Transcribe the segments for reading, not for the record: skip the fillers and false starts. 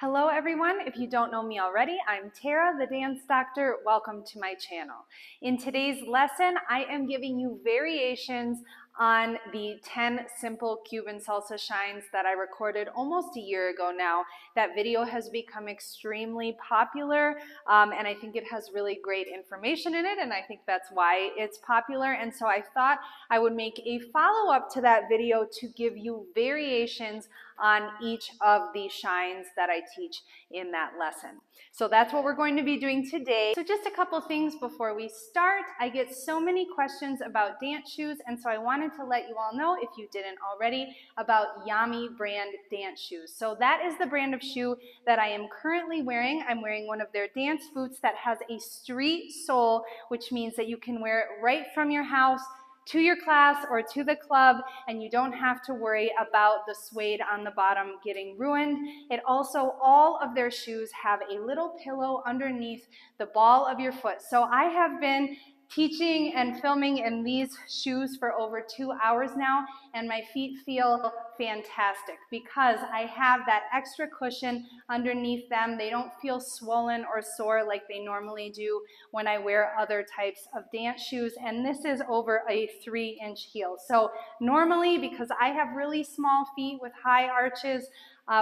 Hello everyone, if you don't know me already, I'm Tara, the dance doctor. Welcome to my channel. In today's lesson, I am giving you variations on the 10 simple Cuban salsa shines that I recorded almost a year ago now. That video has become extremely popular and I think it has really great information in it, and I think that's why it's popular. And so I thought I would make a follow-up to that video to give you variations on each of the shines that I teach in that lesson. So that's what we're going to be doing today. So just a couple things before we start. I get so many questions about dance shoes, and so I wanted to let you all know, if you didn't already, about Yami brand dance shoes. So that is the brand of shoe that I am currently wearing. I'm wearing one of their dance boots that has a street sole, which means that you can wear it right from your house to your class or to the club, and you don't have to worry about the suede on the bottom getting ruined. It also, all of their shoes have a little pillow underneath the ball of your foot. So I have been teaching and filming in these shoes for over 2 hours now, and my feet feel fantastic because I have that extra cushion underneath them. They don't feel swollen or sore like they normally do when I wear other types of dance shoes, and this is over a 3-inch heel. So normally, because I have really small feet with high arches,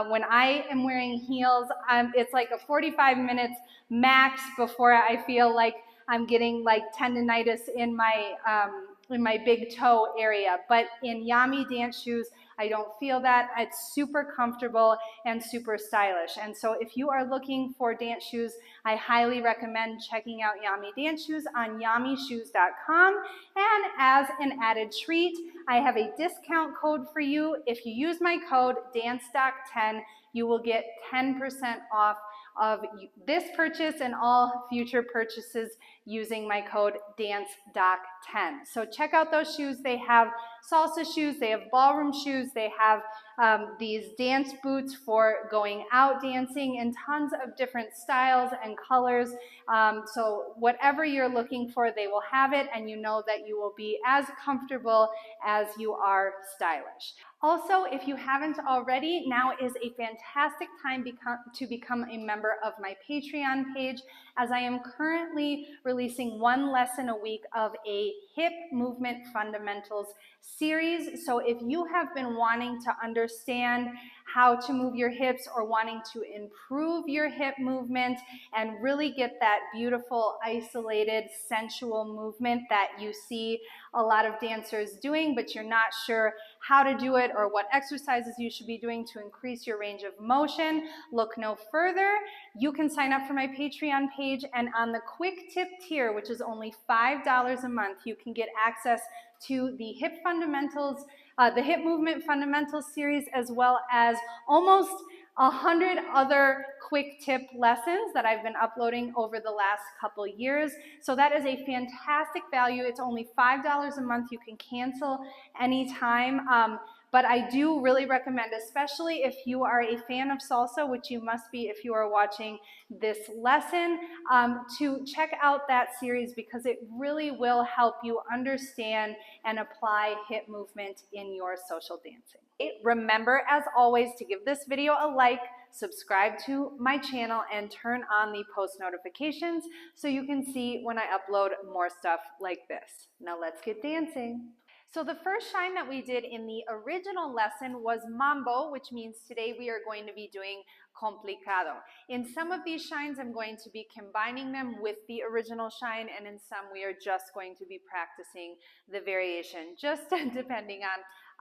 when I am wearing heels, it's like a 45 minutes max before I feel like I'm getting like tendonitis in my big toe area. But in Yami dance shoes, I don't feel that. It's super comfortable and super stylish. And so if you are looking for dance shoes, I highly recommend checking out Yami Dance Shoes on yamishoes.com. And as an added treat, I have a discount code for you. If you use my code DanceDoc10, you will get 10% off of this purchase and all future purchases using my code DanceDoc10. So check out those shoes. They have salsa shoes, they have ballroom shoes, they have these dance boots for going out dancing in tons of different styles and colors. So whatever you're looking for, they will have it, and you know that you will be as comfortable as you are stylish. Also, if you haven't already, now is a fantastic time to become a member of my Patreon page, as I am currently releasing one lesson a week of a hip movement fundamentals series. So if you have been wanting to understand how to move your hips or wanting to improve your hip movement and really get that beautiful, isolated, sensual movement that you see a lot of dancers doing, but you're not sure how to do it or what exercises you should be doing to increase your range of motion, look no further. You can sign up for my Patreon page, and on the quick tip tier, which is only $5 a month, you can get access to the hip fundamentals, the hip movement fundamentals series, as well as almost 100 other quick tip lessons that I've been uploading over the last couple years. So that is a fantastic value. It's only $5 a month. You can cancel anytime. But I do really recommend, especially if you are a fan of salsa, which you must be if you are watching this lesson, to check out that series, because it really will help you understand and apply hip movement in your social dancing. Remember, as always, to give this video a like, subscribe to my channel, and turn on the post notifications so you can see when I upload more stuff like this. Now let's get dancing. So the first shine that we did in the original lesson was Mambo, which means today we are going to be doing Complicado. In some of these shines, I'm going to be combining them with the original shine, and in some we are just going to be practicing the variation, just depending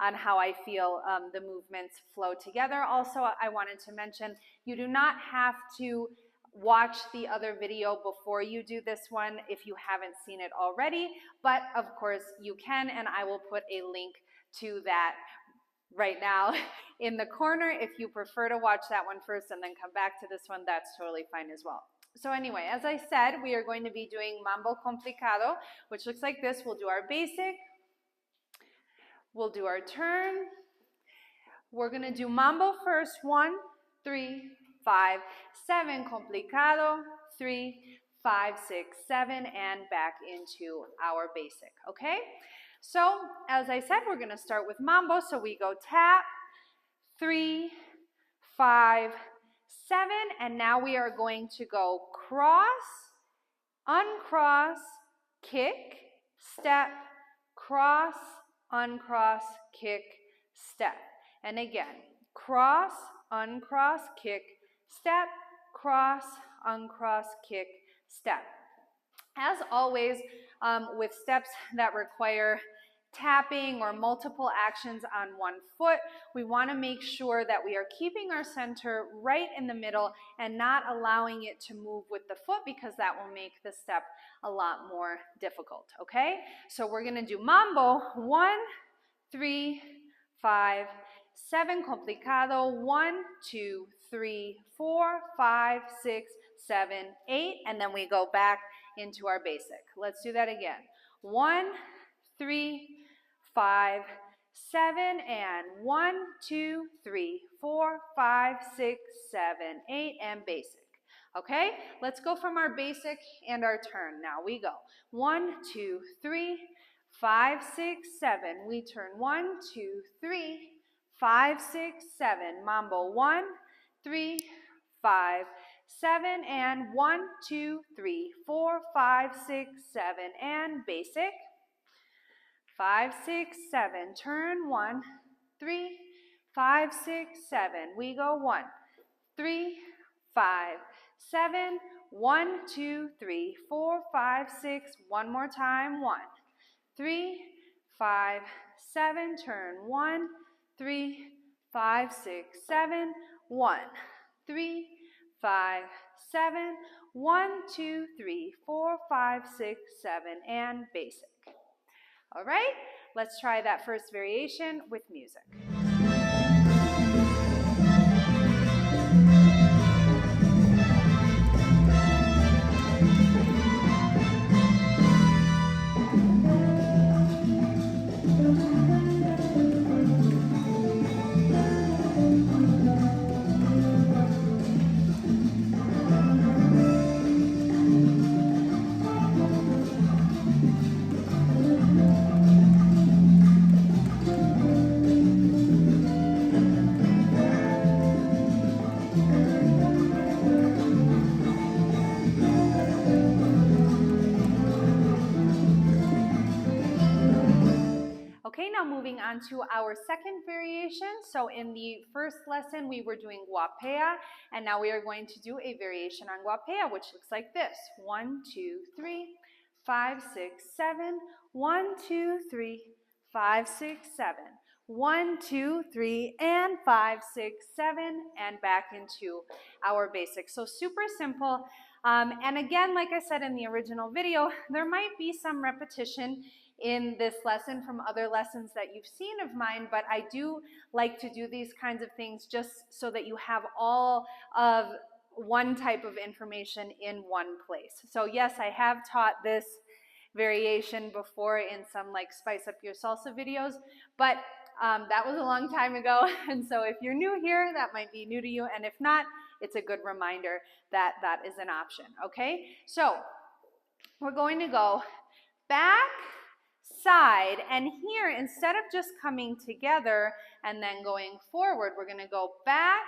on how I feel the movements flow together. Also, I wanted to mention, you do not have to watch the other video before you do this one if you haven't seen it already, but of course you can, and I will put a link to that right now in the corner. If you prefer to watch that one first and then come back to this one, that's totally fine as well. So anyway, as I said, we are going to be doing Mambo Complicado, which looks like this. We'll do our basic, we'll do our turn. We're going to do Mambo first. 1, 3, 5, 7, Complicado, 3, 5, 6, 7, and back into our basic, okay? So, as I said, we're going to start with Mambo, so we go tap, 3, 5, 7, and now we are going to go cross, uncross, kick, step, cross, uncross, kick, step. And again, cross, uncross, kick, step, cross, uncross, kick, step. As always, with steps that require tapping or multiple actions on one foot, we want to make sure that we are keeping our center right in the middle and not allowing it to move with the foot, because that will make the step a lot more difficult, okay? So we're going to do Mambo, 1, 3, 5, 7, Complicado, 1, 2, 3, 4, 5, 6, 7, 8, and then we go back into our basic. Let's do that again. 1, 3, 5, 7, and 1, 2, 3, 4, 5, 6, 7, 8, and basic. Okay, let's go from our basic and our turn. Now we go 1, 2, 3, 5, 6, 7. We turn 1, 2, 3, 5, 6, 7. Mambo 1, 3, 5, 7, and 1, 2, 3, 4, 5, 6, 7, and basic. 5, 6, 7. Turn 1, 3, 5, 6, 7. We go 1, 3, 5, 7. 1, 2, 3, 4, 5, 6. One more time. 1, 3, 5, 7. Turn 1, 3, 5, 6, 7. 1, 3, 5, 7. 1, 2, 3, 4, 5, 6, 7, and basic. All right, let's try that first variation with music. Okay, now moving on to our second variation. So in the first lesson, we were doing Guapea, and now we are going to do a variation on Guapea, which looks like this. 1, 2, 3, 5, 6, 7. 1, 2, 3, 5, 6, 7. 1, 2, 3, and 5, 6, 7, and back into our basics. So super simple. And again, like I said in the original video, there might be some repetition in this lesson from other lessons that you've seen of mine, but I do like to do these kinds of things just so that you have all of one type of information in one place. So yes, I have taught this variation before in some like Spice Up Your Salsa videos, but that was a long time ago, and so if you're new here, that might be new to you, and if not, it's a good reminder that that is an option, okay? So we're going to go back, side, and here, instead of just coming together and then going forward, we're going to go back,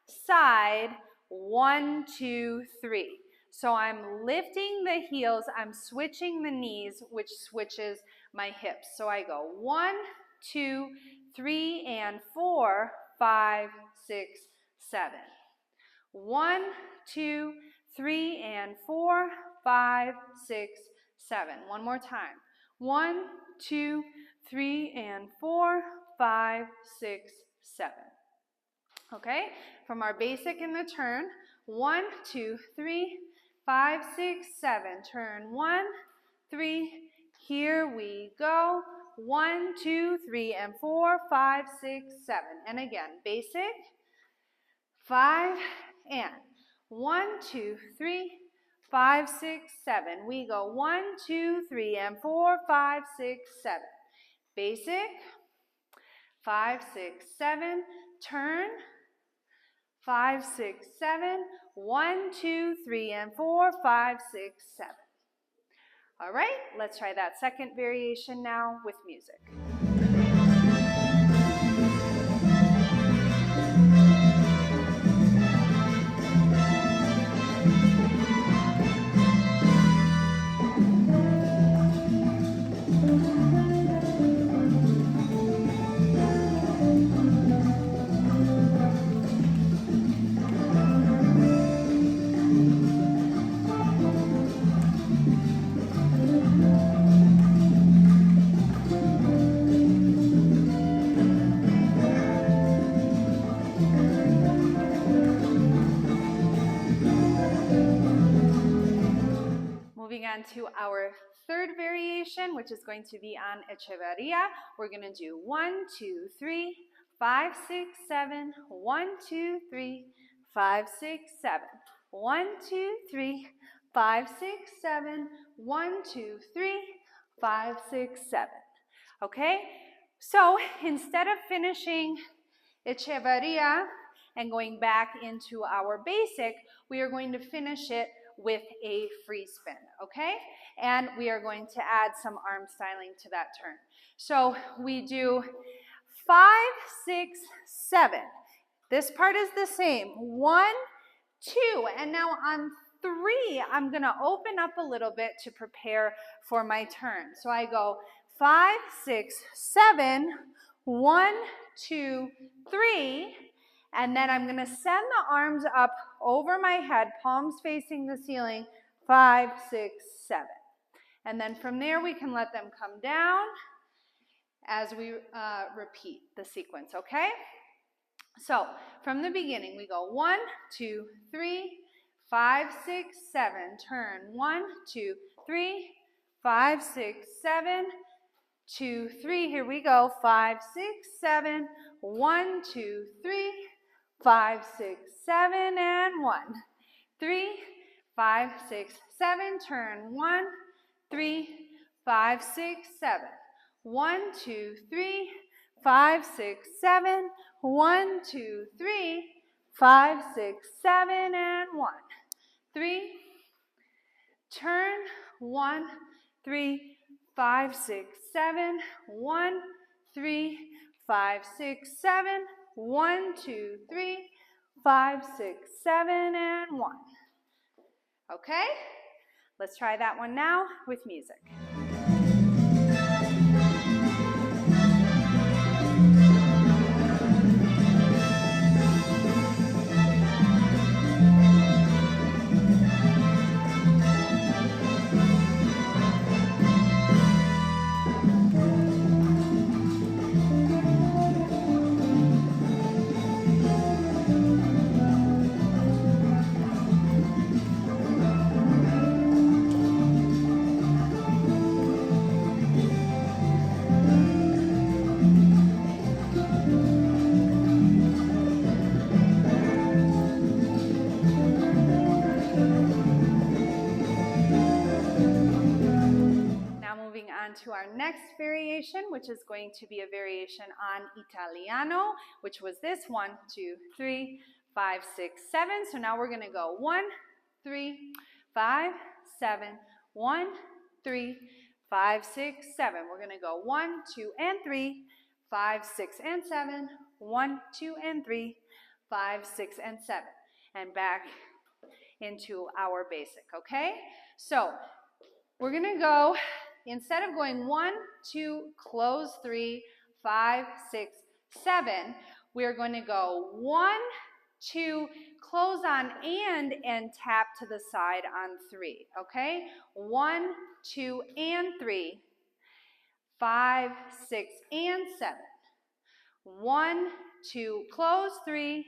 side, 1, 2, 3. So I'm lifting the heels, I'm switching the knees, which switches my hips. So I go 1, 2, 3, and 4, 5, 6, 7. 1, 2, 3, and 4, 5, 6, 7. One more time. 1, 2, 3, and 4, 5, 6, 7. Okay, from our basic in the turn, 1, 2, 3, 5, 6, 7. Turn 1, 3, here we go. 1, 2, 3, and 4, 5, 6, 7. And again, basic, 5, and 1, 2, 3, 5, 6, 7. We go 1, 2, 3, and 4, 5, 6, 7. Basic, 5, 6, 7. Turn, 5, 6, 7. 1, 2, 3, and 4, 5, 6, 7. All right, let's try that second variation now with music. moving on to our third variation, which is going to be on Hechevarria. We're going to do 1, 2, 3, 5, 6, 7, 1, 2, 3, 5, 6, 7, 1, 2, 3, 5, 6, 7, 1, 2, 3, 5, 6, 7. Okay, so instead of finishing Hechevarria and going back into our basic, we are going to finish it with a free spin, okay? And we are going to add some arm styling to that turn. So we do 5, 6, 7. This part is the same. 1, 2, and now on 3, I'm gonna open up a little bit to prepare for my turn. So I go 5, 6, 7, 1, 2, 3, and then I'm gonna send the arms up over my head, palms facing the ceiling, 5, 6, 7. And then from there, we can let them come down as we repeat the sequence, okay? So from the beginning, we go 1, 2, 3, 5, 6, 7, turn 1, 2, 3, 5, 6, 7, 2, 3, here we go, 5, 6, 7, 1, 2, 3, 5, 6, 7, and 1, 3, 5, 6, 7, turn 1, 3, 5, 6, 7, 1, 2, 3, 5, 6, 7, 1, 2, 3, 5, 6, 7, and 1, 3, turn 1, 3, 5, 6, 7, 1, 3, 5, 6, 7, 1, 2, 3, 5, 6, 7, and 1. Okay? Let's try that one now with music. To our next variation, which is going to be a variation on Italiano, which was this 1, 2, 3, 5, 6, 7. So now we're going to go 1, 3, 5, 7, 1, 3, 5, 6, 7. We're going to go 1, 2, and 3, 5, 6, and 7, 1, 2, and 3, 5, 6, and 7, and back into our basic, okay? So we're going to go, instead of going 1, 2, close 3, 5, 6, 7, we're going to go 1, 2, close on and tap to the side on 3, okay? 1, 2, and 3, 5, 6, and 7. 1, 2, close 3,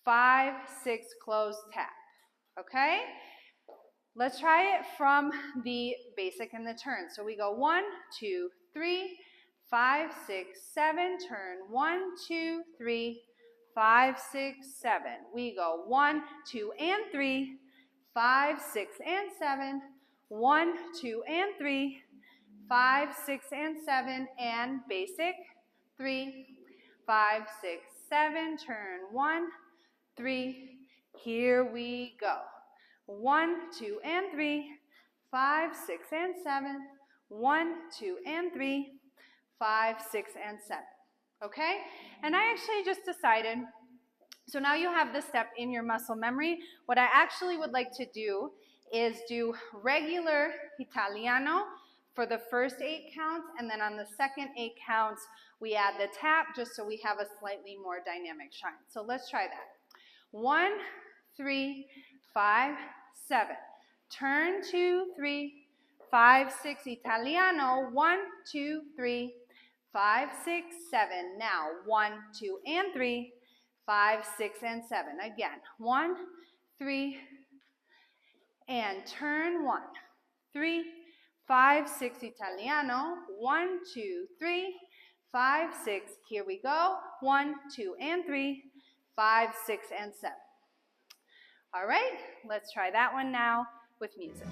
5, 6, close, tap, okay? Let's try it from the basic and the turn. So we go 1, 2, 3, 5, 6, 7, turn 1, 2, 3, 5, 6, 7. We go 1, 2, and 3, 5, 6, and 7, 1, 2, and 3, 5, 6, and 7, and basic, 3, 5, 6, 7, turn 1, 3, here we go. 1, 2, and 3, 5, 6, and 7, 1, 2, and 3, 5, 6, and 7. Okay? And I actually just decided, so now you have this step in your muscle memory. What I actually would like to do is do regular Italiano for the first 8 counts, and then on the second 8 counts, we add the tap just so we have a slightly more dynamic shine. So let's try that. 1, 3, 5, 7. Turn 2, 3, 5, 6. Italiano. 1, 2, 3, 5, 6, 7. Now 1, 2, and 3, 5, 6, and 7. Again. 1, 3, and turn 1, 3, 5, 6, Italiano, 1, 2, 3, 5, 6, here we go, 1, 2, and 3, 5, 6, and 7. All right, let's try that one now with music.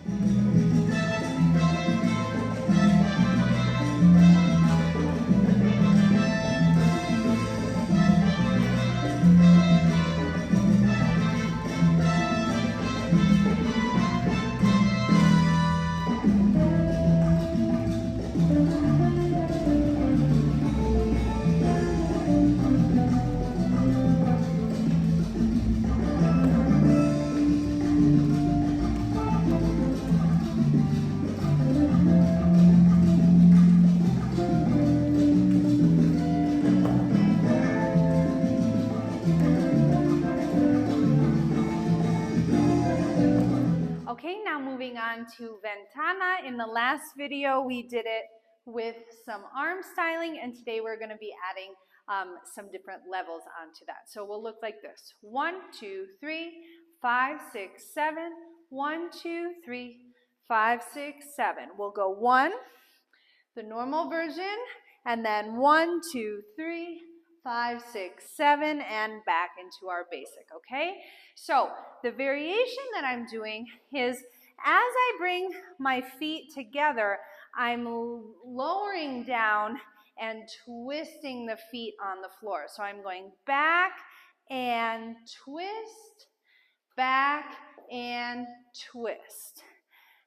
Okay, now moving on to Ventana. In the last video, we did it with some arm styling, and today we're going to be adding some different levels onto that. So we'll look like this. 1, 2, 3, 5, 6, 7. 1, 2, 3, 5, 6, 7. We'll go 1, the normal version, and then 1, 2, 3, 5, 6, 7, and back into our basic, okay? So the variation that I'm doing is as I bring my feet together, I'm lowering down and twisting the feet on the floor. So I'm going back and twist, back and twist,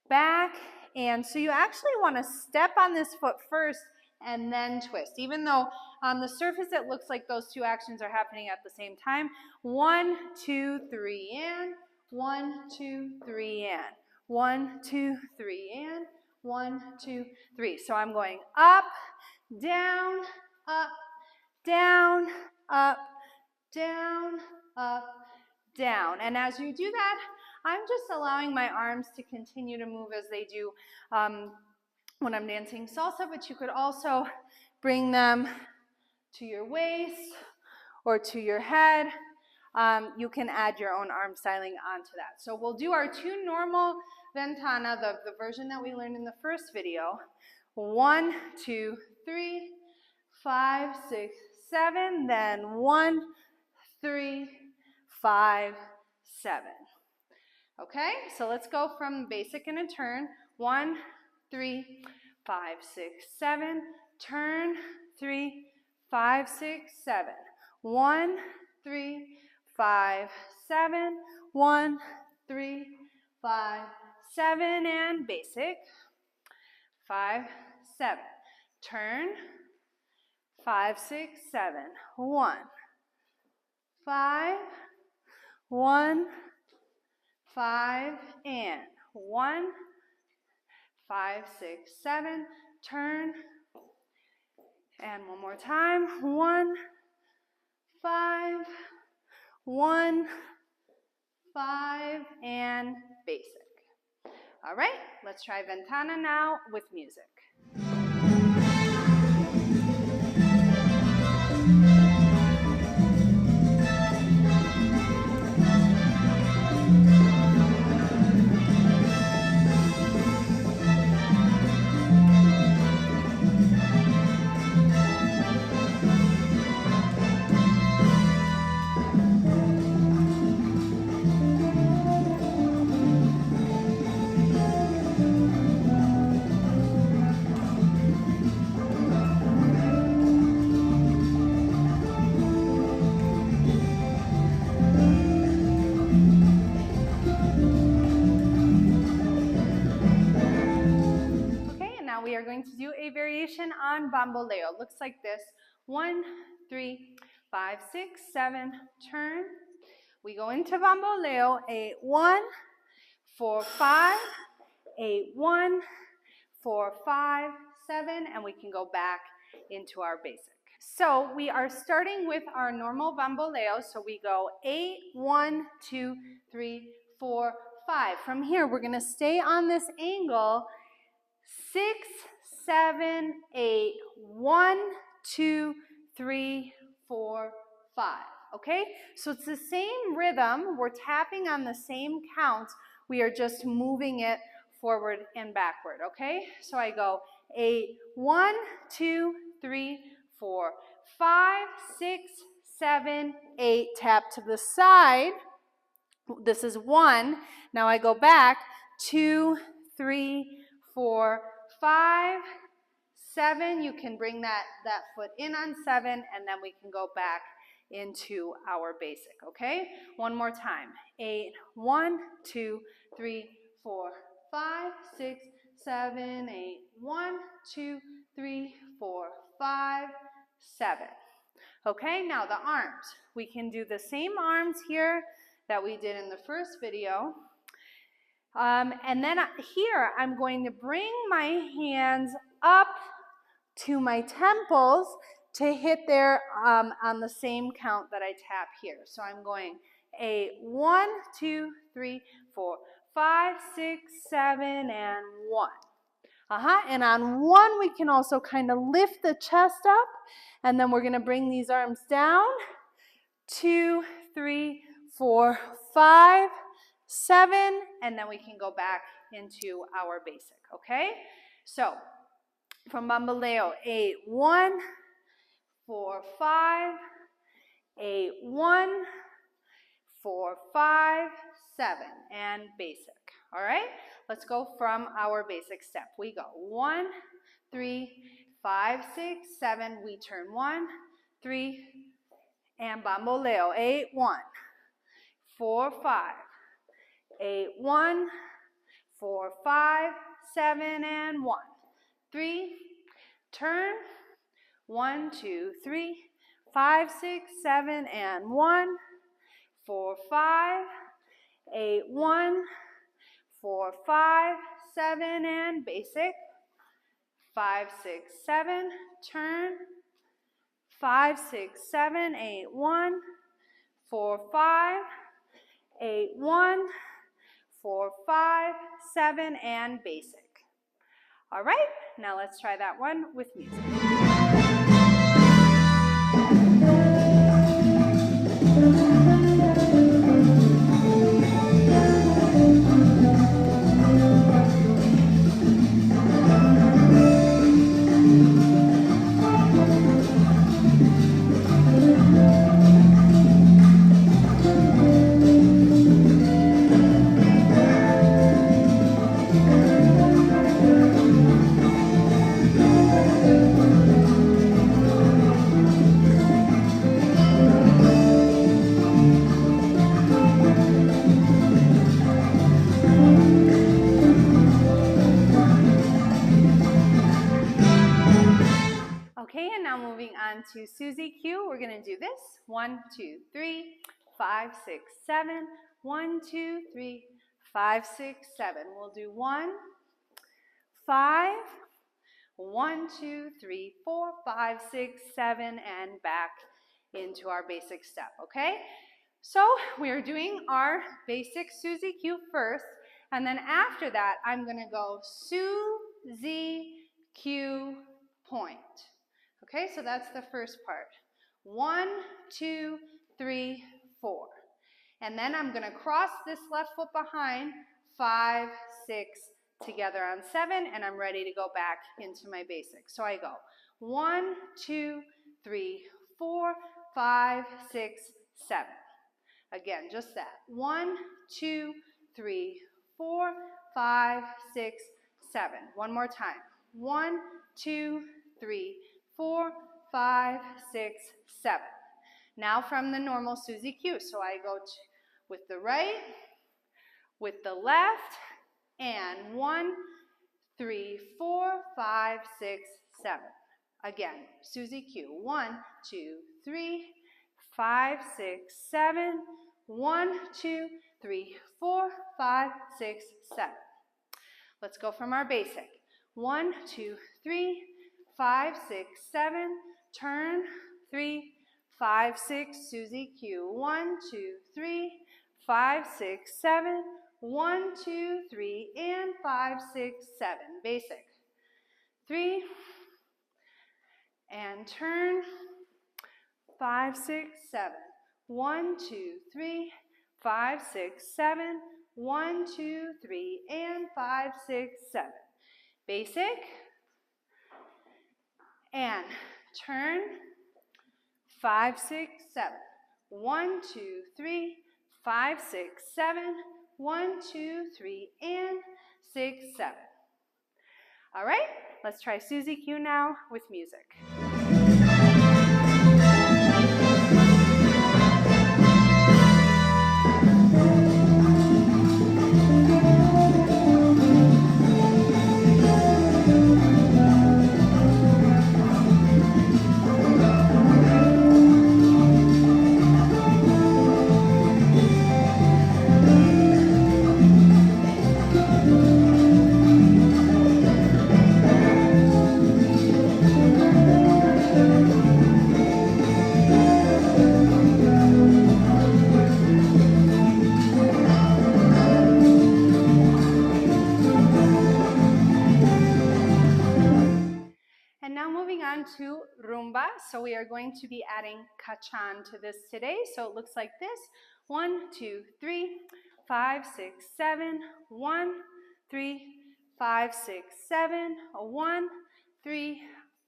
back, and so you actually want to step on this foot first and then twist. Even though on the surface it looks like those two actions are happening at the same time. 1, 2, 3, and 1, 2, 3, and 1, 2, 3, and 1, 2, 3. So I'm going up, down, up, down, up, down, up, down. And as you do that, I'm just allowing my arms to continue to move as they do when I'm dancing salsa, but you could also bring them to your waist or to your head. You can add your own arm styling onto that. So we'll do our 2 normal Ventana, the version that we learned in the first video. 1, 2, 3, 5, 6, 7, then 1, 3, 5, 7. Okay, so let's go from basic in a turn. 1, 3, 5, 6, 7. Turn, 3, 5, 6, 7. 1, 3, 5, 7. 1, 3, 5, 7, and basic. 5, 7. Turn, 5, 6, 7. 1, 5, 1, 5, and 1, 5, 6, 7, turn, and one more time, 1, 5, 1, 5, and basic. All right, let's try Ventana now with music. We are going to do a variation on Bamboleo. Looks like this. 1, 3, 5, 6, 7, turn. We go into Bamboleo, 8, 1, 4, 5, 8, 1, 4, 5, 7, and we can go back into our basic. So we are starting with our normal Bamboleo. So we go 8, 1, 2, 3, 4, 5. From here, we're going to stay on this angle. 6, 7, 8, 1, 2, 3, 4, 5. Okay? So it's the same rhythm. We're tapping on the same counts. We are just moving it forward and backward, okay? So I go 8, 1, 2, 3, 4, 5, 6, 7, 8, tap to the side. This is 1. Now I go back, 2, 3, 4, 5, 7. You can bring that foot in on 7, and then we can go back into our basic, okay? One more time. 8, 1, 2, 3, 4, 5, 6, 7, 8. 1, 2, 3, 4, 5, 7. Okay, now the arms. We can do the same arms here that we did in the first video. And then here, I'm going to bring my hands up to my temples to hit there on the same count that I tap here. So I'm going 8, 1, 2, 3, 4, 5, 6, 7, and 1. And on 1, we can also kind of lift the chest up, and then we're going to bring these arms down. 2, 3, 4, 5, 7, and then we can go back into our basic, okay? So from Bamboleo, 8, 1, 4, 5, 8, 1, 4, 5, 7, and basic. All right, let's go from our basic step. We go 1, 3, 5, 6, 7. We turn 1, 3, and Bamboleo. 8, 1, 4, 5, 8, 1, 4, 5, 7, and 1, 3. Turn. 1, 2, 3, 5, 6, 7, and 1, 4, 5, 8, 1, 4, 5, 7, and basic. 5, 6, 7, turn. 5, 6, 7, 8, 1, 4, 5, 8, 1, 4, 5, 7, and basic. All right, now let's try that one with music. Okay, and now moving on to Suzy Q, we're going to do this. 1, 2, 3, 5, 6, 7. 1, 2, 3, 5, 6, 7. We'll do 1, 5, 1, 2, 3, 4, 5, 6, 7, and back into our basic step, okay? So we are doing our basic Suzy Q first, and then after that, I'm going to go Suzy Q point. Okay, so that's the first part. 1, 2, 3, 4. And then I'm going to cross this left foot behind, 5, 6, together on 7, and I'm ready to go back into my basic. So I go 1, 2, 3, 4, 5, 6, 7. Again, just that. 1, 2, 3, 4, 5, 6, 7. One more time. 1, 2, 3, 4, 5, 6, 7. Now from the normal Suzy Q. So I go with the right, with the left, and 1, 3, 4, 5, 6, 7. Again, Suzy Q. 1, 2, 3, 5, 6, 7. 1, 2, 3, 4, 5, 6, 7. Let's go from our basic. 1, 2, 3, 5, 6, 7. Turn. 3, 5, 6. Suzy Q. 1, 2, 3, 5, 6, 7. 1, 2, 3, and 5, 6, 7. Basic. 3, and turn. 5, 6, 7. 1, 2, 3, 5, 6, 7. 1, 2, 3, and 5, 6, 7. Basic, and turn, 5, 6, 7. 1, 2, 3, 5, 6, 7. 1, 2, 3, and 6, 7. All right, let's try Suzy Q now with music. To rumba, so we are going to be adding cachan to this today. So it looks like this: 1, 2, 3, 5, 6, 7. 1, 3, 5, 6, 7. A 1, 3,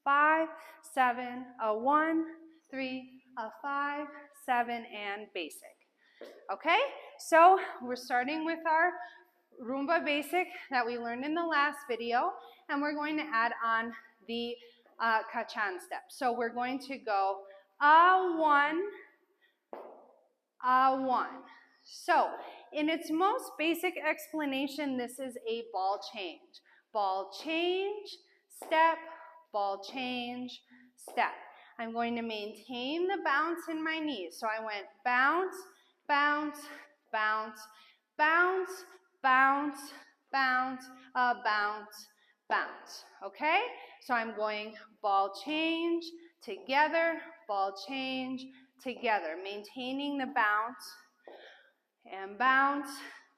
5, 7. A 1, 3, a 5, 7, and basic. Okay, so we're starting with our rumba basic that we learned in the last video, and we're going to add on the cachan step. So we're going to go a 1, a 1. So in its most basic explanation, this is a ball change. Ball change, step, ball change, step. I'm going to maintain the bounce in my knees. So I went bounce, bounce, bounce, bounce, bounce, bounce, bounce, bounce, okay? So I'm going ball change, together, ball change, together, maintaining the bounce, and bounce,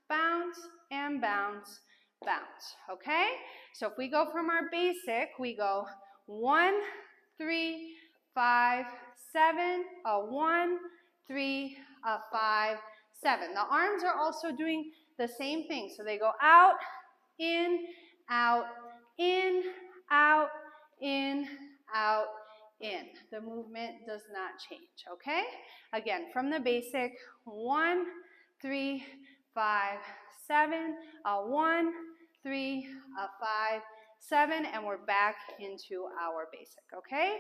bounce, and bounce, bounce, okay? So if we go from our basic, we go 1, 3, 5, 7, a 1, 3, a 5, 7. The arms are also doing the same thing. So they go out, in, out, in, out, in, out, in. The movement does not change, okay? Again, from the basic, 1, 3, 5, 7, a 1, 3, a 5, 7, and we're back into our basic, okay?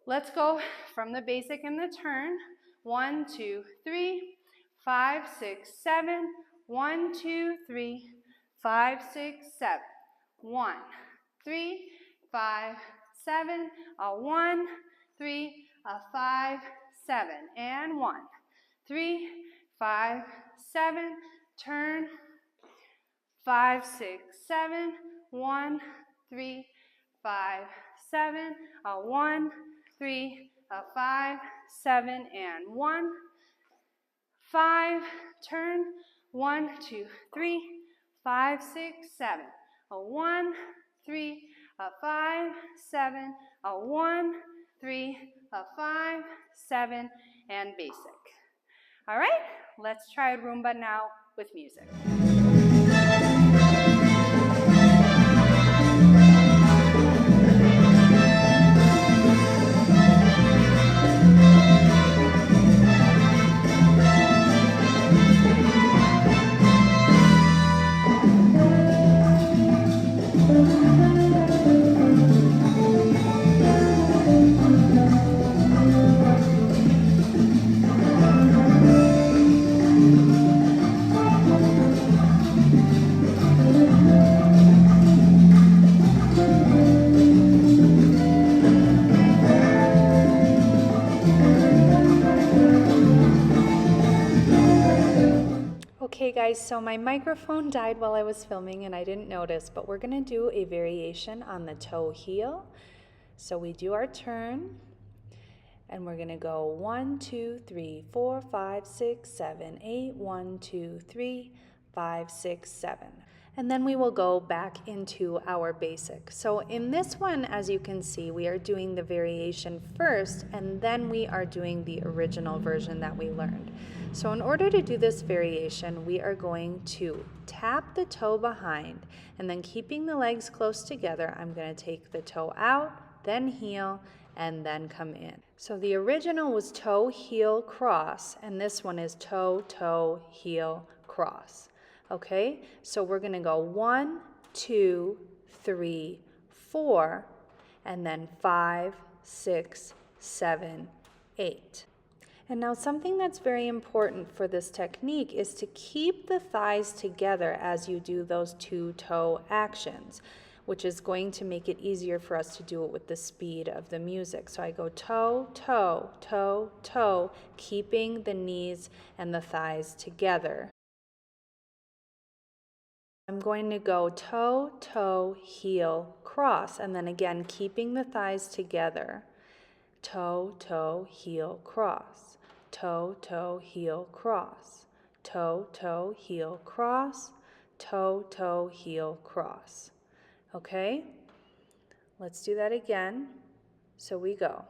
Let's go from the basic in the turn. 1, 2, 3, 5, 6, 7. 1, 2, 3, 5, 6, 7. 1, 3, 5, 7. A 1, 3, a 5, 7. And 1, 3, 5, 7. Turn. 5, 6, 7. 1, 3, 5, 7. A 1, 3, a 5, 7, and 1, 5. Turn. 1, 2, 3, 5, 6, 7. A 1, 3, a 5, 7. A 1, 3, a 5, 7, and basic. All right, let's try rumba now with music. Okay guys, so my microphone died while I was filming and I didn't notice, but we're gonna do a variation on the toe heel. So we do our turn and we're gonna go 1, 2, 3, 4, 5, 6, 7, 8, 1, 2, 3, 5, 6, 7. And then we will go back into our basic. So in this one, as you can see, we are doing the variation first, and then we are doing the original version that we learned. So in order to do this variation, we are going to tap the toe behind, and then keeping the legs close together, I'm going to take the toe out, then heel, and then come in. So the original was toe, heel, cross, and this one is toe, toe, heel, cross. Okay, so we're going to go 1, 2, 3, 4, and then 5, 6, 7, 8. And now something that's very important for this technique is to keep the thighs together as you do those two toe actions, which is going to make it easier for us to do it with the speed of the music. So I go toe, toe, toe, toe, keeping the knees and the thighs together. I'm going to go toe, toe, heel, cross, and then again keeping the thighs together. Toe, toe, heel, cross. Toe, toe, heel, cross. Toe, toe, heel, cross. Toe, toe, heel, cross. Okay? Let's do that again. So we go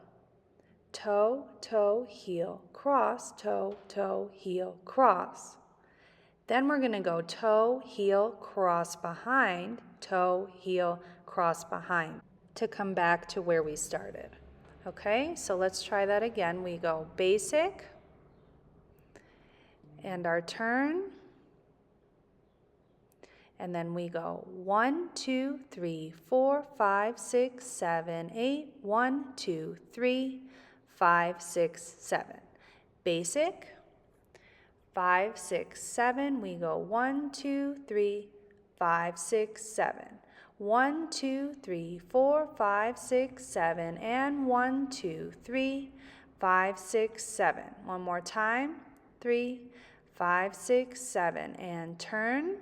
toe, toe, heel, cross, toe, toe, heel, cross. Then we're going to go toe, heel, cross behind, toe, heel, cross behind to come back to where we started. Okay, so let's try that again. We go basic and our turn. And then we go 1, 2, 3, 4, 5, 6, 7, 8. 1, 2, 3, 5, 6, 7. Basic. 5, 6, 7. We go 1, 2, 3, 5, 6, 7. 1, 2, 3, 4, 5, 6, 7, and 1, 2, 3, 5, 6, 7. One more time. 3, 5, 6, 7, and turn.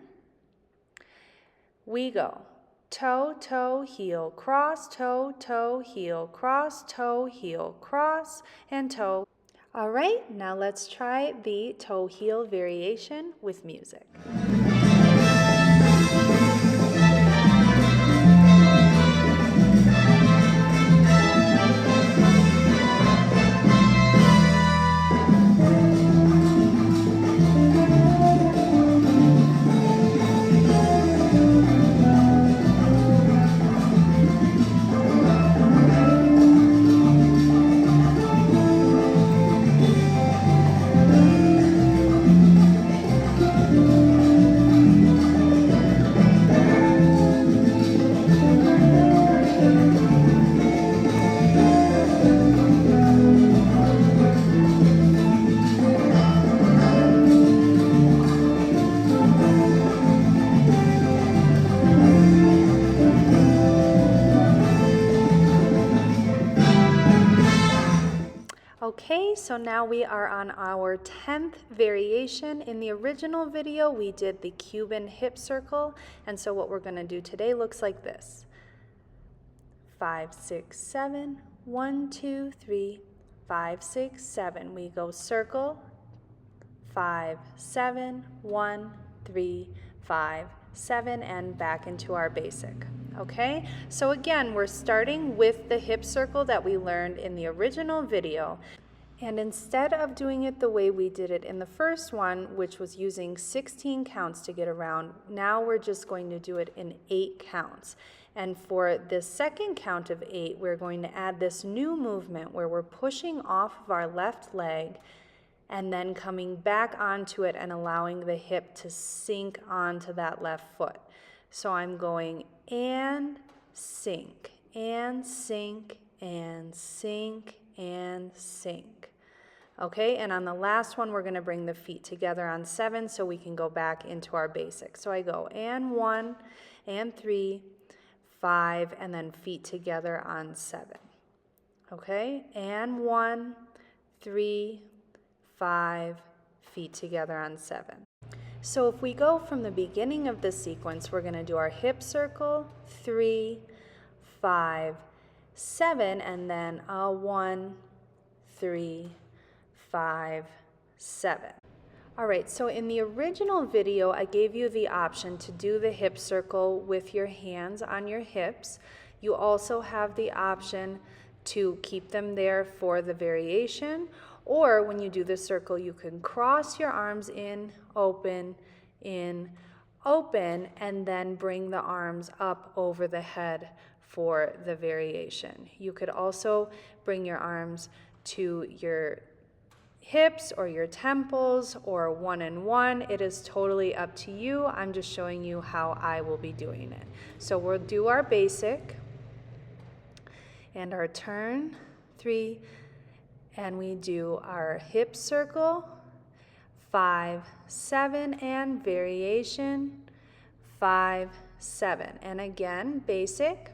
We go toe, toe, heel, cross, toe, toe, heel, cross, toe, heel, cross, and toe. All right, now let's try the toe heel variation with music. Okay, so now we are on our 10th variation. In the original video, we did the Cuban Hip Circle, and so what we're going to do today looks like this. 5, 6, 7, 1, 2, 3, 5, 6, 7. We go circle, 5, 7, 1, 3, 5, 7, and back into our basic. Okay, so again, we're starting with the hip circle that we learned in the original video. And instead of doing it the way we did it in the first one, which was using 16 counts to get around, now we're just going to do it in 8 counts. And for the second count of 8, we're going to add this new movement where we're pushing off of our left leg and then coming back onto it and allowing the hip to sink onto that left foot. So I'm going and sink, and sink, and sink, and sink. Okay, and on the last one, we're going to bring the feet together on 7 so we can go back into our basic. So I go and 1, and 3, 5, and then feet together on 7. Okay, and 1, 3, 5, feet together on 7. So if we go from the beginning of the sequence, we're going to do our hip circle, 3, 5, 7, and then a 1, 3, 5, 7. All right, so in the original video, I gave you the option to do the hip circle with your hands on your hips. You also have the option to keep them there for the variation, Or when you do the circle, you can cross your arms in, open, and then bring the arms up over the head for the variation. You could also bring your arms to your hips or your temples or one and one. It is totally up to you. I'm just showing you how I will be doing it. So we'll do our basic and our turn, 3, and we do our hip circle, 5, 7, and variation, 5, 7. And again, basic,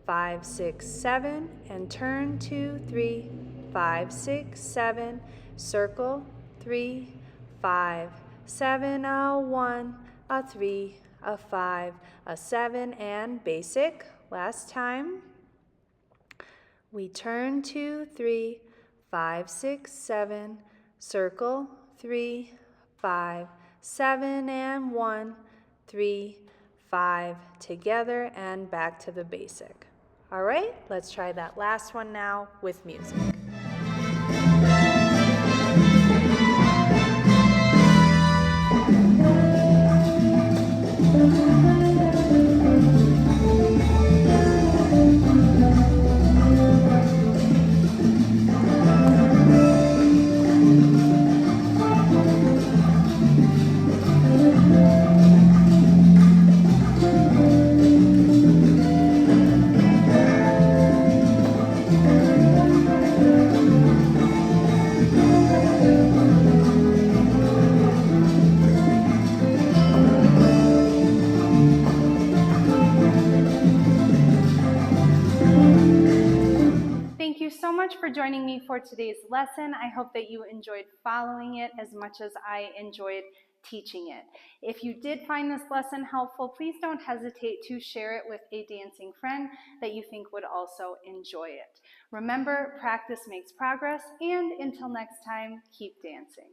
5, 6, 7, and turn, 2, 3, 5, 6, 7, circle, 3, 5, 7, a 1, a 3, a 5, a 7, and basic. Last time. We turn, 2, 3, 5, 6, 7, circle, 3, 5, 7, and 1, 3, 5, together and back to the basic. All right, let's try that last one now with music. Thank you so much for joining me for today's lesson. I hope that you enjoyed following it as much as I enjoyed teaching it. If you did find this lesson helpful, please don't hesitate to share it with a dancing friend that you think would also enjoy it. Remember, practice makes progress, and until next time, keep dancing.